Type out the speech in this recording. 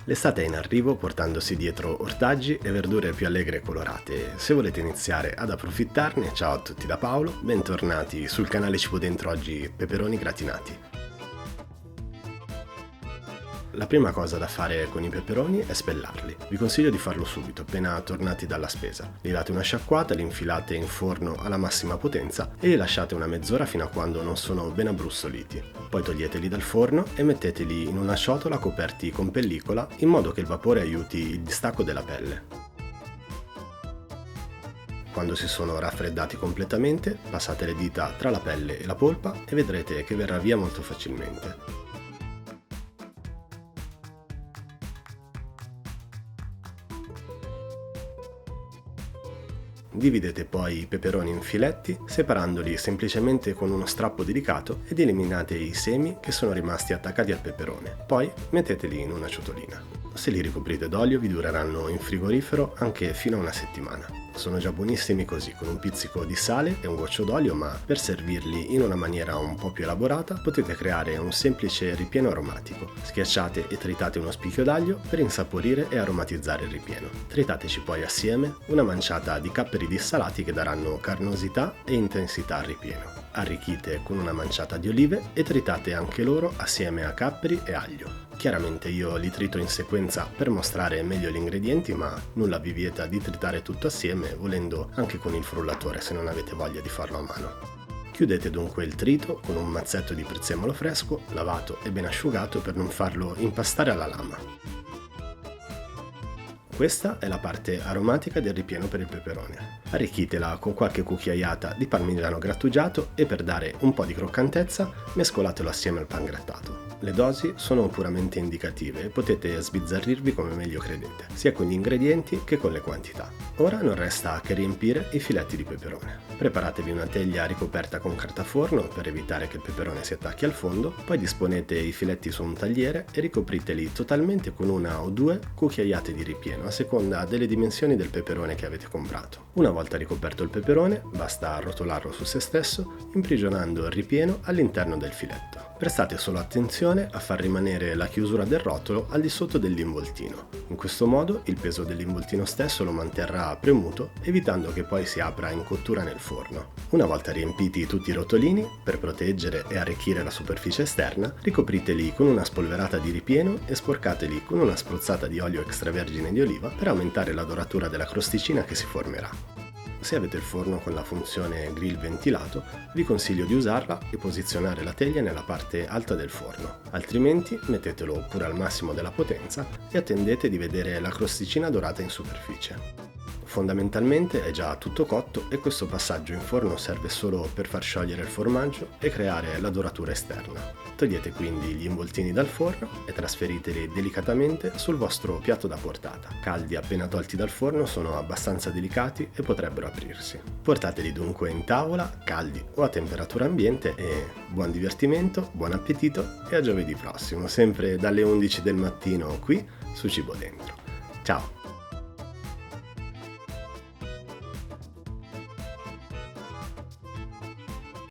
L'estate è in arrivo portandosi dietro ortaggi e verdure più allegre e colorate. Se volete iniziare ad approfittarne, ciao a tutti da Paolo, bentornati sul canale Cibo Dentro, oggi peperoni gratinati. La prima cosa da fare con i peperoni è spellarli. Vi consiglio di farlo subito, appena tornati dalla spesa. Li date una sciacquata, li infilate in forno alla massima potenza e li lasciate una mezz'ora fino a quando non sono ben abbrustoliti. Poi toglieteli dal forno e metteteli in una ciotola coperti con pellicola in modo che il vapore aiuti il distacco della pelle. Quando si sono raffreddati completamente, passate le dita tra la pelle e la polpa e vedrete che verrà via molto facilmente. Dividete poi i peperoni in filetti, separandoli semplicemente con uno strappo delicato ed eliminate i semi che sono rimasti attaccati al peperone. Poi metteteli in una ciotolina. Se li ricoprite d'olio vi dureranno in frigorifero anche fino a una settimana. Sono già buonissimi così, con un pizzico di sale e un goccio d'olio, ma per servirli in una maniera un po' più elaborata potete creare un semplice ripieno aromatico. Schiacciate e tritate uno spicchio d'aglio per insaporire e aromatizzare il ripieno. Tritateci poi assieme una manciata di capperi dissalati che daranno carnosità e intensità al ripieno. Arricchite con una manciata di olive e tritate anche loro assieme a capperi e aglio. Chiaramente io li trito in sequenza per mostrare meglio gli ingredienti, ma nulla vi vieta di tritare tutto assieme, volendo anche con il frullatore se non avete voglia di farlo a mano. Chiudete dunque il trito con un mazzetto di prezzemolo fresco, lavato e ben asciugato per non farlo impastare alla lama. Questa è la parte aromatica del ripieno per il peperone. Arricchitela con qualche cucchiaiata di parmigiano grattugiato e per dare un po' di croccantezza mescolatelo assieme al pan grattato. Le dosi sono puramente indicative e potete sbizzarrirvi come meglio credete, sia con gli ingredienti che con le quantità. Ora non resta che riempire i filetti di peperone. Preparatevi una teglia ricoperta con carta forno per evitare che il peperone si attacchi al fondo, poi disponete i filetti su un tagliere e ricopriteli totalmente con una o due cucchiaiate di ripieno a seconda delle dimensioni del peperone che avete comprato. Una volta ricoperto il peperone, basta arrotolarlo su se stesso, imprigionando il ripieno all'interno del filetto. Prestate solo attenzione a far rimanere la chiusura del rotolo al di sotto dell'involtino. In questo modo il peso dell'involtino stesso lo manterrà premuto, evitando che poi si apra in cottura nel forno. Una volta riempiti tutti i rotolini, per proteggere e arricchire la superficie esterna, ricopriteli con una spolverata di ripieno e sporcateli con una spruzzata di olio extravergine di oliva per aumentare la doratura della crosticina che si formerà. Se avete il forno con la funzione grill ventilato, vi consiglio di usarla e posizionare la teglia nella parte alta del forno, altrimenti mettetelo pure al massimo della potenza e attendete di vedere la crosticina dorata in superficie. Fondamentalmente è già tutto cotto e questo passaggio in forno serve solo per far sciogliere il formaggio e creare la doratura esterna. Togliete quindi gli involtini dal forno e trasferiteli delicatamente sul vostro piatto da portata. Caldi appena tolti dal forno sono abbastanza delicati e potrebbero aprirsi. Portateli dunque in tavola, caldi o a temperatura ambiente e buon divertimento, buon appetito e a giovedì prossimo, sempre dalle 11 del mattino qui su Cibo Dentro. Ciao!